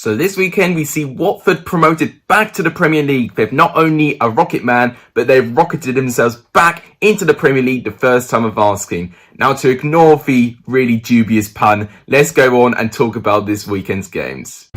So this weekend we see Watford promoted back to the Premier League. They've not only a rocket man, but they've rocketed themselves back into the Premier League the first time of asking. Now, to ignore the really dubious pun, let's go on and talk about this weekend's games.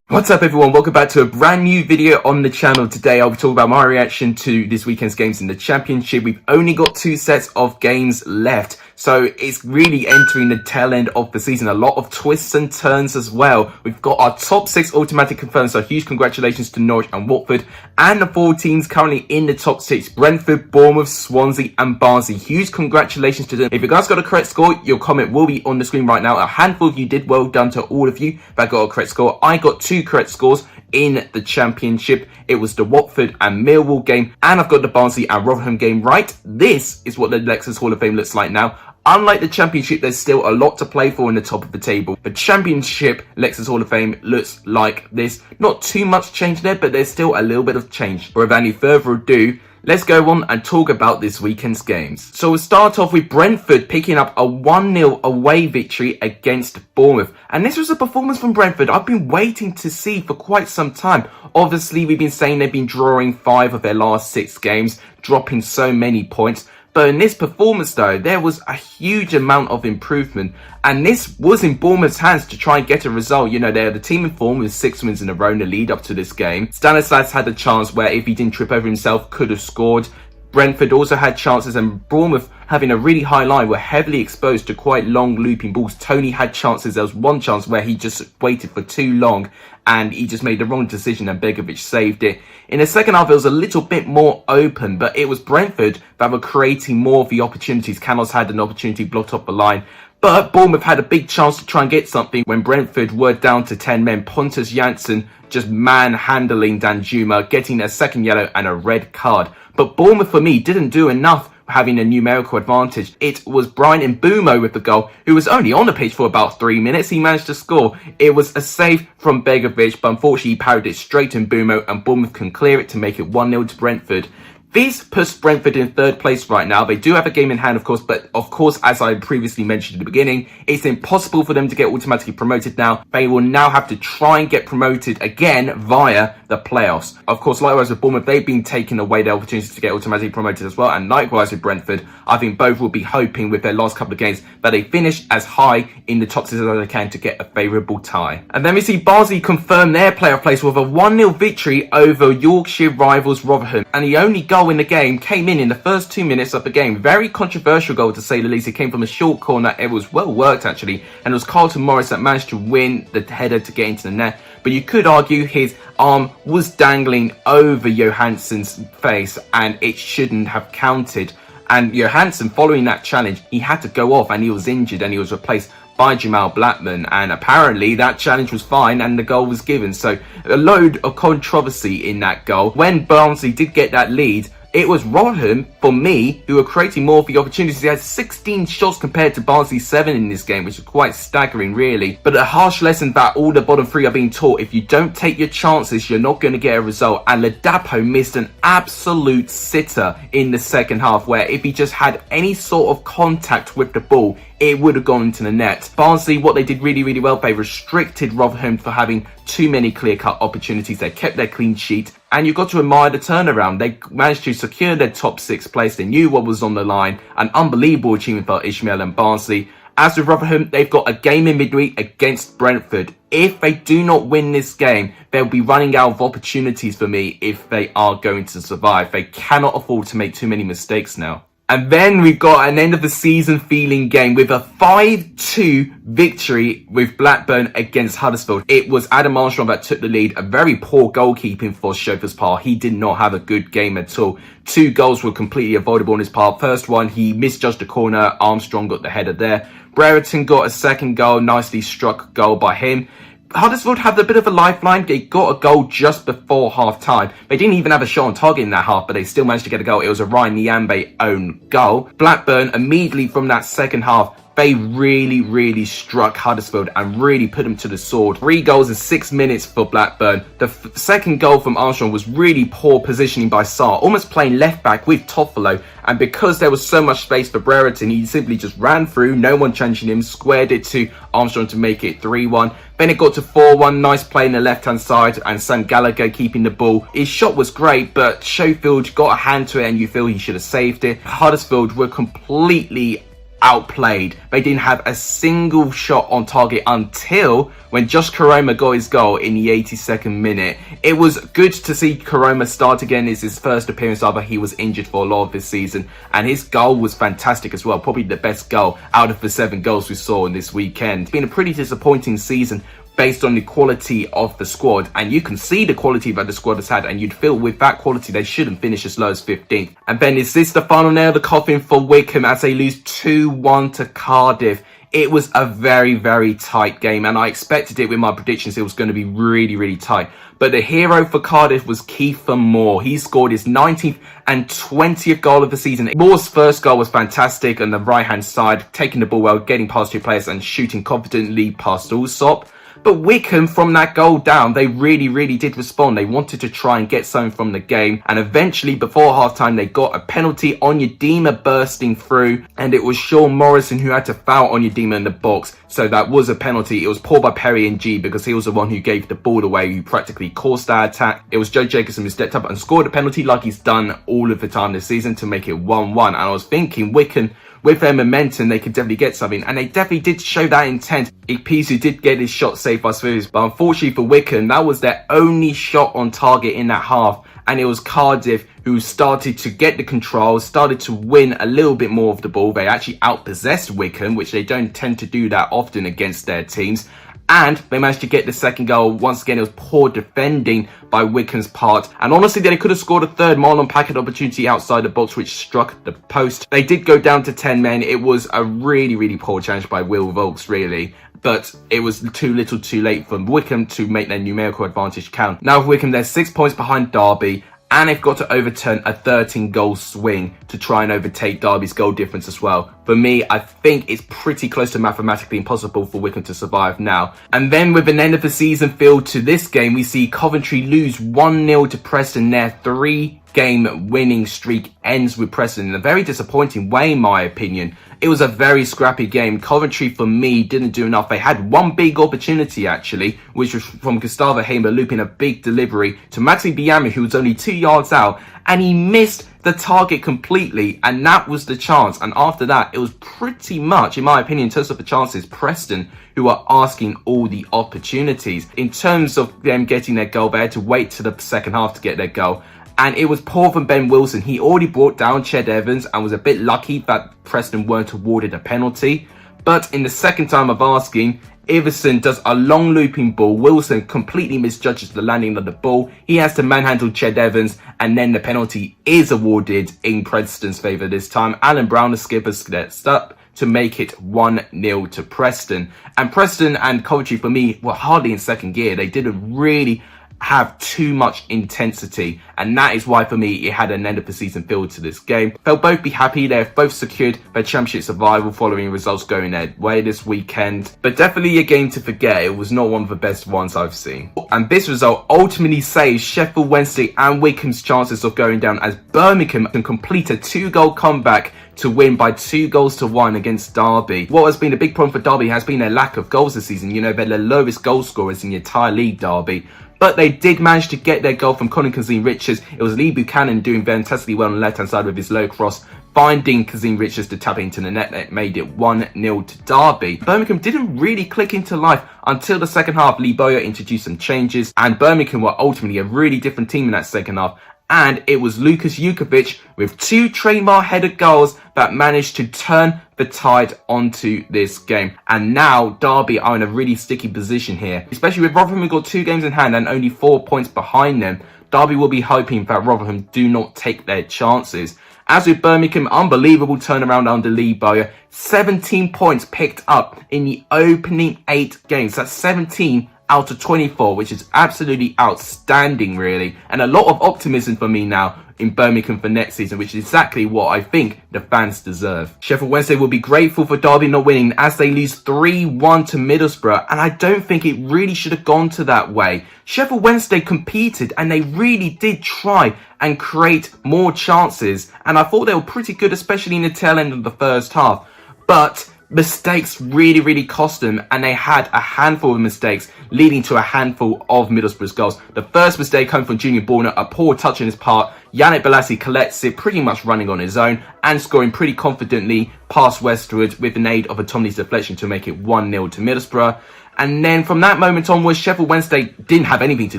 What's up everyone, welcome back to a brand new video on the channel. Today I'll be talking about my reaction to this weekend's games in the Championship. We've only got 2 sets of games left, so it's really entering the tail end of the season. A lot of twists and turns as well. We've got our top 6 automatic confirmed, so huge congratulations to Norwich and Watford, and the 4 teams currently in the top 6, Brentford, Bournemouth, Swansea and Barnsley. Huge congratulations to them. If you guys got a correct score, your comment will be on the screen right now. A handful of you did, well done to all of you that got a correct score. I got 2 correct scores in the Championship. It was the Watford and Millwall game, and I've got the Barnsley and Rotherham game right. This is what the Lexus Hall of Fame looks like now. Unlike the Championship, there's still a lot to play for in the top of the table. The Championship Lexus Hall of Fame looks like this. Not too much change there, but there's still a little bit of change. But without any further ado, let's go on and talk about this weekend's games. So we'll start off with Brentford picking up a 1-0 away victory against Bournemouth. And this was a performance from Brentford I've been waiting to see for quite some time. Obviously, we've been saying they've been drawing 5 of their last 6 games, dropping so many points. But in this performance though, there was a huge amount of improvement. And this was in Bournemouth's hands to try and get a result. You know, they're the team in form with 6 wins in a row in the lead up to this game. Stanislas had a chance where if he didn't trip over himself, could have scored. Brentford also had chances, and Bournemouth, having a really high line, were heavily exposed to quite long looping balls. Tony had chances. There was one chance where he just waited for too long and he just made the wrong decision and Begovic saved it. In the second half, it was a little bit more open, but it was Brentford that were creating more of the opportunities. Canos had an opportunity blocked off the line. But Bournemouth had a big chance to try and get something when Brentford were down to 10 men. Pontus Jansson just manhandling Danjuma, getting a second yellow and a red card. But Bournemouth, for me, didn't do enough having a numerical advantage. It was Brian Mbeumo with the goal, who was only on the pitch for about 3 minutes. He managed to score. It was a save from Begovic, but unfortunately he parried it straight to Mbeumo, and Bournemouth can clear it to make it 1-0 to Brentford. This puts Brentford in 3rd place right now. They do have a game in hand, of course, but of course, as I previously mentioned at the beginning, it's impossible for them to get automatically promoted now. They will now have to try and get promoted again via the playoffs. Of course, likewise with Bournemouth, they've been taking away their opportunities to get automatically promoted as well. And likewise with Brentford, I think both will be hoping with their last couple of games that they finish as high in the top 6 as they can to get a favourable tie. And then we see Barnsley confirm their playoff place with a 1-0 victory over Yorkshire rivals Rotherham. And the only goal in the game came in the first 2 minutes of the game. Very controversial goal to say the least. It came from a short corner. It was well worked actually, and it was Carlton Morris that managed to win the header to get into the net. But you could argue his arm was dangling over Johansson's face and it shouldn't have counted. And Johansson, following that challenge, he had to go off and he was injured and he was replaced by Jamal Blackburn, and apparently that challenge was fine and the goal was given. So a load of controversy in that goal. When Barnsley did get that lead, it was Rotherham, for me, who were creating more of the opportunities. He had 16 shots compared to Barnsley's 7 in this game, which is quite staggering, really. But a harsh lesson that all the bottom 3 are being taught. If you don't take your chances, you're not going to get a result. And Ladapo missed an absolute sitter in the second half, where if he just had any sort of contact with the ball, it would have gone into the net. Barnsley, what they did really, really well, they restricted Rotherham for having too many clear-cut opportunities. They kept their clean sheet, and you've got to admire the turnaround. They managed to secure their top 6 place. They knew what was on the line. An unbelievable achievement for Ishmael and Barnsley. As with Rotherham, they've got a game in midweek against Brentford. If they do not win this game, they'll be running out of opportunities for me if they are going to survive. They cannot afford to make too many mistakes now. And then we've got an end of the season feeling game with a 5-2 victory with Blackburn against Huddersfield. It was Adam Armstrong that took the lead. A very poor goalkeeping for Sheffield part. He did not have a good game at all. 2 goals were completely avoidable on his part. First one, he misjudged the corner. Armstrong got the header there. Brereton got a second goal, nicely struck goal by him. Huddersfield had a bit of a lifeline. They got a goal just before half-time. They didn't even have a shot on target in that half, but they still managed to get a goal. It was a Ryan Nyambe own goal. Blackburn, immediately from that second half, they really struck Huddersfield and really put them to the sword. 3 goals in 6 minutes for Blackburn. The second goal from Armstrong was really poor positioning by Sarr, almost playing left back with Toffolo, and because there was so much space for Brereton, he simply just ran through, no one challenging him, squared it to Armstrong to make it 3-1. Then it got to 4-1, nice play in the left-hand side, and Sam Gallagher keeping the ball. His shot was great, but Sheffield got a hand to it, and you feel he should have saved it. Huddersfield were completely outplayed. They didn't have a single shot on target until when Josh Koroma got his goal in the 82nd minute. It was good to see Koroma start again. It's his first appearance after he was injured for a lot of this season, and his goal was fantastic as well, probably the best goal out of the 7 goals we saw in this weekend. It's been a pretty disappointing season based on the quality of the squad, and you can see the quality that the squad has had, and you'd feel with that quality they shouldn't finish as low as 15th. And then is this the final nail of the coffin for Wycombe as they lose 2-1 to Cardiff? It was a very tight game, and I expected it with my predictions. It was going to be really tight. But the hero for Cardiff was Kiefer Moore. He scored his 19th and 20th goal of the season. Moore's first goal was fantastic on the right-hand side, taking the ball well, getting past 2 players and shooting confidently past Allsop. But Wycombe, from that goal down, they really did respond. They wanted to try and get something from the game. And eventually, before halftime, they got a penalty. Onyedinma bursting through. And it was Sean Morrison who had to foul Onyedinma in the box. So that was a penalty. It was poor by Perry and G because he was the one who gave the ball away, who practically caused that attack. It was Joe Jacobson who stepped up and scored a penalty like he's done all of the time this season to make it 1-1. And I was thinking Wycombe, with their momentum, they could definitely get something, and they definitely did show that intent. Ipisu did get his shot saved by Spurs, but unfortunately for Wycombe, that was their only shot on target in that half, and it was Cardiff who started to get the control, started to win a little bit more of the ball. They actually outpossessed Wycombe, which they don't tend to do that often against their teams. And they managed to get the second goal. Once again, it was poor defending by Wycombe's part. And honestly, they could have scored a third Marlon Packard opportunity outside the box, which struck the post. They did go down to 10 men. It was a really poor challenge by Will Volks, really. But it was too little too late for Wycombe to make their numerical advantage count. Now, for Wycombe, they're 6 points behind Derby, and they've got to overturn a 13-goal swing to try and overtake Derby's goal difference as well. For me, I think it's pretty close to mathematically impossible for Wycombe to survive now. And then with an end of the season feel to this game, we see Coventry lose 1-0 to Preston. Their 3-game winning streak ends with Preston in a very disappointing way, in my opinion. It was a very scrappy game. Coventry, for me, didn't do enough. They had one big opportunity, actually, which was from Gustavo Hamer looping a big delivery to Maxi Biamou, who was only 2 yards out, and he missed the target completely, and that was the chance. And after that, it was pretty much, in my opinion, in terms of the chances, Preston who are asking all the opportunities. In terms of them getting their goal, they had to wait to the second half to get their goal. And it was poor from Ben Wilson. He already brought down Ched Evans and was a bit lucky that Preston weren't awarded a penalty. But in the second time of asking, Iverson does a long looping ball. Wilson completely misjudges the landing of the ball. He has to manhandle Ched Evans, and then the penalty is awarded in Preston's favour this time. Alan Brown, the skipper, steps up to make it 1-0 to Preston. And Preston and Coventry, for me, were hardly in second gear. They didn't really have too much intensity, and that is why for me it had an end of the season feel to this game. They'll both be happy. They've both secured their championship survival following results going their way this weekend, but definitely a game to forget. It was not one of the best ones I've seen, and this result ultimately saves Sheffield Wednesday and Wycombe's chances of going down, as Birmingham can complete a 2-goal comeback to win by 2-1 against Derby. What has been a big problem for Derby has been their lack of goals this season. You know, they're the lowest goal scorers in the entire league, Derby. But they did manage to get their goal from Colin Kazim Richards. It was Lee Buchanan doing fantastically well on the left-hand side with his low cross, finding Kazim Richards to tap into the net. That made it 1-0 to Derby. Birmingham didn't really click into life until the second half. Lee Bowyer introduced some changes, and Birmingham were ultimately a really different team in that second half. And it was Lukas Jukovic with 2 trademark headed goals that managed to turn the tide onto this game. And now Derby are in a really sticky position here, especially with Rotherham who got 2 games in hand and only 4 points behind them. Derby will be hoping that Rotherham do not take their chances. As with Birmingham, unbelievable turnaround under Lee Bowyer. 17 points picked up in the opening 8 games. That's 17 out of 24, which is absolutely outstanding, really. And a lot of optimism for me now. in Birmingham for next season, which is exactly what I think the fans deserve. Sheffield Wednesday will be grateful for Derby not winning as they lose 3-1 to Middlesbrough, and I don't think it really should have gone to that way. Sheffield Wednesday competed and they really did try and create more chances, and I thought they were pretty good, especially in the tail end of the first half. But mistakes really cost them, and they had a handful of mistakes leading to a handful of Middlesbrough's goals. The first mistake coming from Junior Borna, a poor touch on his part. Yannick Bolasie collects it pretty much running on his own and scoring pretty confidently past Westwood with an aid of a Tomley's deflection to make it 1-0 to Middlesbrough. And then from that moment onwards, Sheffield Wednesday didn't have anything to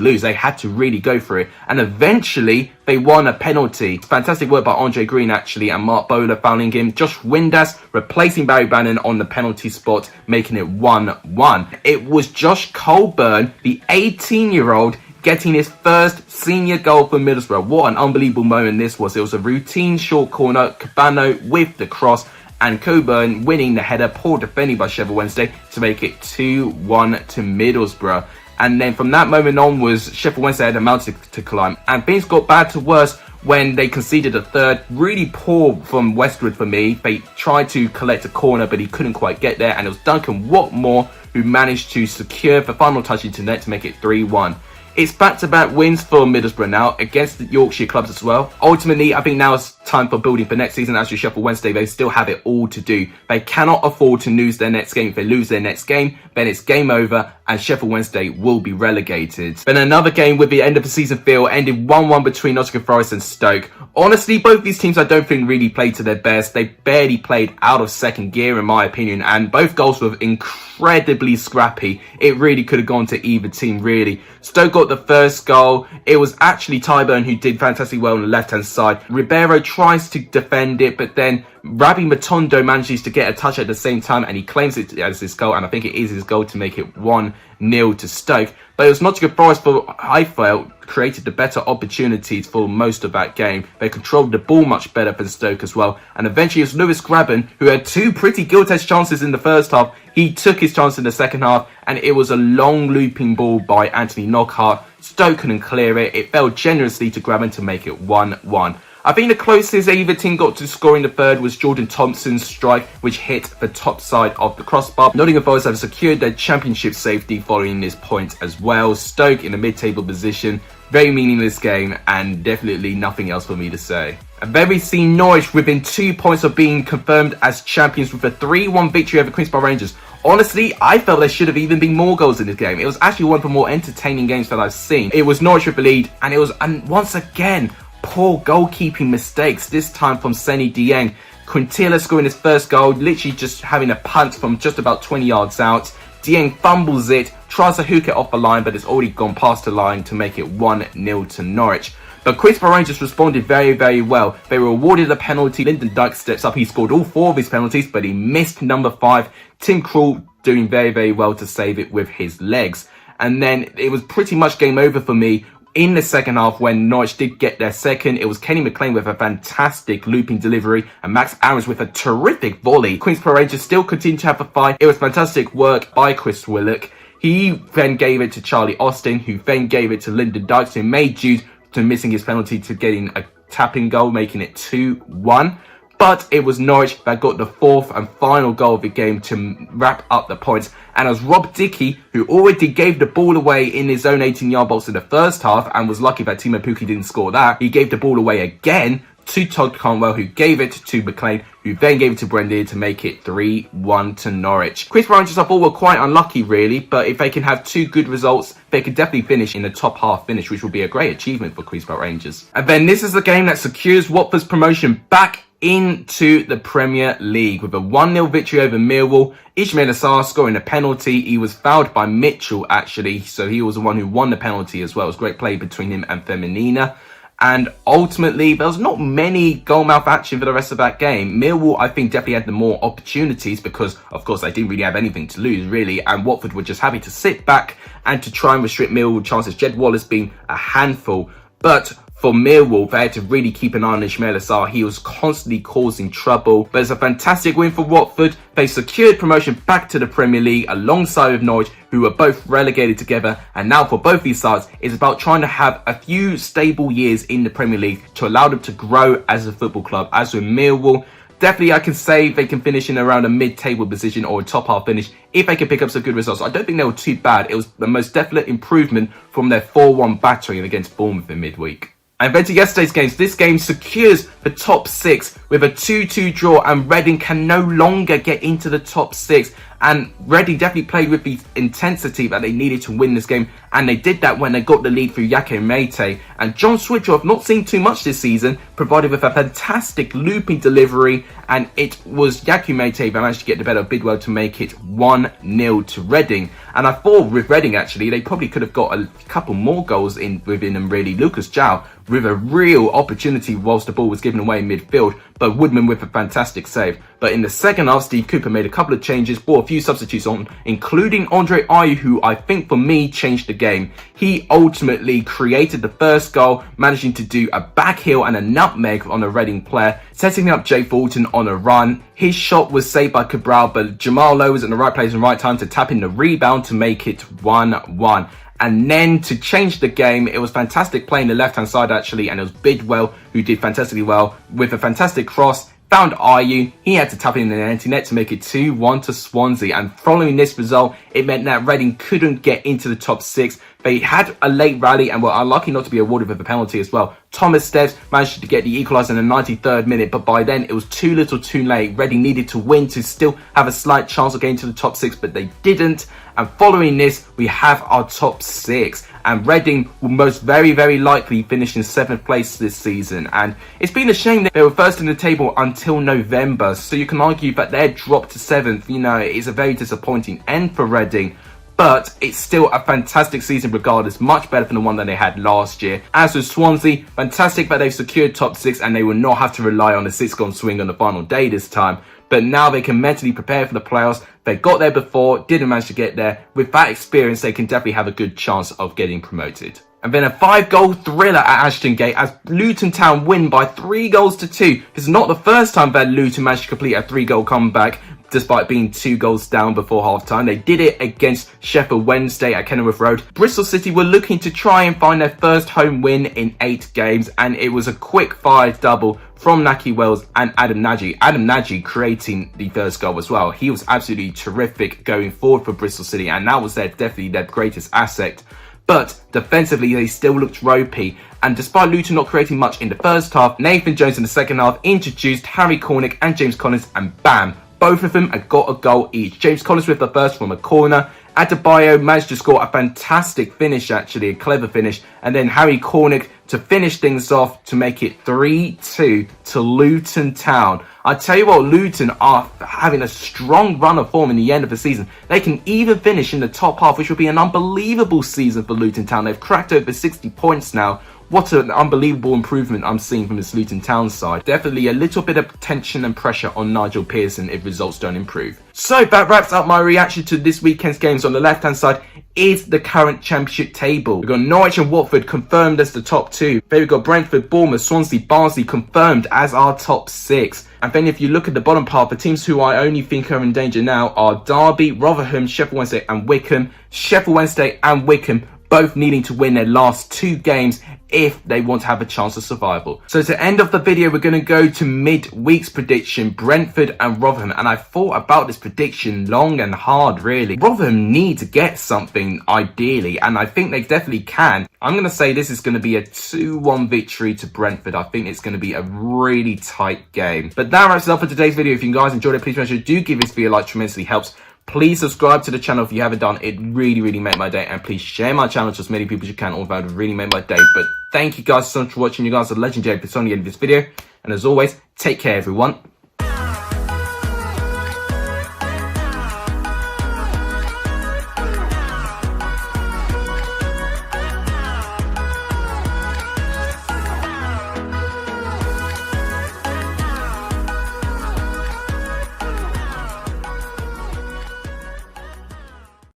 lose. They had to really go for it. And eventually, they won a penalty. Fantastic work by Andre Green, actually, and Mark Bowler fouling him. Josh Windass replacing Barry Bannon on the penalty spot, making it 1-1. It was Josh Colburn, the 18-year-old, getting his first senior goal for Middlesbrough. What an unbelievable moment this was. It was a routine short corner, Cabano with the cross, and Coburn winning the header, poor defending by Sheffield Wednesday to make it 2-1 to Middlesbrough. And then from that moment onwards, Sheffield Wednesday had a mountain to climb, and things got bad to worse when they conceded a third. Really poor from Westwood for me. They tried to collect a corner, but he couldn't quite get there, and it was Duncan Watmore who managed to secure the final touch into net to make it 3-1. It's back-to-back wins for Middlesbrough now against the Yorkshire clubs as well. Ultimately, I think now it's time for building for next season. As for Sheffield Wednesday, they still have it all to do. They cannot afford to lose their next game. If they lose their next game, then it's game over and Sheffield Wednesday will be relegated. Then another game with the end of the season feel ended 1-1 between Nottingham Forest and Stoke. Honestly, both these teams I don't think really played to their best. They barely played out of second gear in my opinion, and both goals were incredibly scrappy. It really could have gone to either team really. Stoke got the first goal. It was actually Tyburn who did fantastically well on the left hand side. Ribeiro tries to defend it, but then Rabi Matondo manages to get a touch at the same time, and he claims it as his goal, and I think it is his goal to make it 1-0 to Stoke. But it was Nottingham Forest, for I felt, created the better opportunities for most of that game. They controlled the ball much better than Stoke as well. And eventually it was Lewis Grabban, who had two pretty gilt-edged chances in the first half. He took his chance in the second half, and it was a long looping ball by Anthony Knockhart. Stoke couldn't clear it. It fell generously to Grabban to make it 1-1. I think the closest either team got to scoring the third was Jordan Thompson's strike, which hit the top side of the crossbar. Nottingham Forest have secured their championship safety following this point as well. Stoke in the mid-table position. Very meaningless game, and definitely nothing else for me to say. And then we've seen Norwich within 2 points of being confirmed as champions with a 3-1 victory over Queen's Park Rangers. Honestly, I felt there should have even been more goals in this game. It was actually one of the more entertaining games that I've seen. It was Norwich with the lead, and it was, and once again, poor goalkeeping mistakes, this time from Seny Dieng. Quintilla scoring his first goal, literally just having a punt from just about 20 yards out. Dieng fumbles it, tries to hook it off the line, but it's already gone past the line to make it 1-0 to Norwich. But Queen's Park Rangers responded very well. They were awarded a penalty. Lyndon Dykes steps up. He scored all 4 of his penalties, but he missed number 5. Tim Krul doing very well to save it with his legs. And then it was pretty much game over for me in the second half when Norwich did get their second. It was Kenny McLean with a fantastic looping delivery and Max Aarons with a terrific volley. Queen's Park Rangers still continued to have a fight. It was fantastic work by Chris Willock. He then gave it to Charlie Austin, who then gave it to Lyndon Dykes, who made due to missing his penalty to getting a tapping goal, making it 2-1. But it was Norwich that got the 4th and final goal of the game to wrap up the points. And as Rob Dickey, who already gave the ball away in his own 18-yard box in the first half and was lucky that Timo Pukki didn't score that, he gave the ball away again to Todd Conwell, who gave it to McLean, who then gave it to Brendan to make it 3-1 to Norwich. Queen's Park Rangers, I thought, were quite unlucky really, but if they can have 2 good results, they could definitely finish in the top half finish, which would be a great achievement for Queen's Park Rangers. And then this is the game that secures Watford's promotion back into the Premier League with a 1-0 victory over Millwall. Ismail Assar scoring a penalty. He was fouled by Mitchell actually, so he was the one who won the penalty as well. It was great play between him and Feminina. And ultimately, there was not many goal-mouth action for the rest of that game. Millwall, I think, definitely had the more opportunities because, of course, they didn't really have anything to lose, really. And Watford were just happy to sit back and to try and restrict Millwall chances. Jed Wallace being a handful. But for Millwall, they had to really keep an eye on Ismail Assar. He was constantly causing trouble. But it's a fantastic win for Watford. They secured promotion back to the Premier League alongside with Norwich, who were both relegated together. And now for both these sides, it's about trying to have a few stable years in the Premier League to allow them to grow as a football club. As with Millwall, definitely I can say they can finish in around a mid-table position or a top half finish if they can pick up some good results. I don't think they were too bad. It was the most definite improvement from their 4-1 battering against Bournemouth in midweek. And then to yesterday's games, this game secures the top 6 with a 2-2 draw, and Reading can no longer get into the top 6. And Reading definitely played with the intensity that they needed to win this game, and they did that when they got the lead through Yake Meite. And John Switcher, I've not seen too much this season, provided with a fantastic looping delivery, and it was Yake Meite that managed to get the better of Bidwell to make it 1-0 to Reading. And I thought with Reading, actually, they probably could have got a couple more goals within them, really. Lucas Jow with a real opportunity whilst the ball was given away in midfield, but Woodman with a fantastic save. But in the second half, Steve Cooper made a couple of changes, brought a few substitutes on, including Andre Ayew, who I think for me changed the game. He ultimately created the first goal, managing to do a back heel and a nutmeg on a Reading player, setting up Jay Fulton on a run. His shot was saved by Cabral, but Jamal Lowe was in the right place and right time to tap in the rebound to make it 1-1. And then to change the game, it was fantastic playing the left-hand side, actually, and it was Bidwell who did fantastically well with a fantastic cross. Found Ayew, he had to tap in the empty net to make it 2-1 to Swansea. And following this result, it meant that Reading couldn't get into the top 6. They had a late rally and were unlucky not to be awarded with a penalty as well. Thomas Stebbs managed to get the equaliser in the 93rd minute, but by then it was too little too late. Reading needed to win to still have a slight chance of getting to the top 6, but they didn't. And following this, we have our top 6. And Reading will most very likely finish in 7th place this season. And it's been a shame that they were first in the table until November. So you can argue that their drop to 7th, you know, is a very disappointing end for Reading. But it's still a fantastic season regardless, much better than the one that they had last year. As with Swansea, fantastic that they've secured top 6 and they will not have to rely on a 6-goal swing on the final day this time. But now they can mentally prepare for the playoffs. They got there before, didn't manage to get there. With that experience, they can definitely have a good chance of getting promoted. And then a 5-goal thriller at Ashton Gate as Luton Town win by 3-2. It's not the first time that Luton managed to complete a 3-goal comeback despite being 2 goals down before half-time. They did it against Sheffield Wednesday at Kenilworth Road. Bristol City were looking to try and find their first home win in 8 games, and it was a quick-fire double from Naki Wells and Adam Nagy. Adam Nagy creating the first goal as well. He was absolutely terrific going forward for Bristol City, and that was definitely their greatest asset. But defensively, they still looked ropey. And despite Luton not creating much in the first half, Nathan Jones in the second half introduced Harry Cornick and James Collins, and bam, both of them had got a goal each. James Collins with the first from a corner. Adebayo managed to score a fantastic finish, actually, a clever finish. And then Harry Cornick to finish things off to make it 3-2 to Luton Town. I tell you what, Luton are having a strong run of form in the end of the season. They can even finish in the top half, which will be an unbelievable season for Luton Town. They've cracked over 60 points now. What an unbelievable improvement I'm seeing from this Luton Town side. Definitely a little bit of tension and pressure on Nigel Pearson if results don't improve. So that wraps up my reaction to this weekend's games. On the left-hand side is the current championship table. We've got Norwich and Watford confirmed as the top 2. Then we've got Brentford, Bournemouth, Swansea, Barnsley confirmed as our top 6. And then if you look at the bottom part, the teams who I only think are in danger now are Derby, Rotherham, Sheffield Wednesday and Wycombe. Sheffield Wednesday and Wycombe both needing to win their last 2 games if they want to have a chance of survival. So to end off the video, we're going to go to midweek's prediction, Brentford and Rotherham. And I thought about this prediction long and hard, really. Rotherham need to get something, ideally, and I think they definitely can. I'm going to say this is going to be a 2-1 victory to Brentford. I think it's going to be a really tight game. But that wraps it up for today's video. If you guys enjoyed it, please make sure you do give this video a like, tremendously helps. Please subscribe to the channel if you haven't done. It really made my day. And please share my channel to as many people as you can. All that would really make my day. But thank you guys so much for watching. You guys are legendary. It's only the end of this video. And as always, take care, everyone.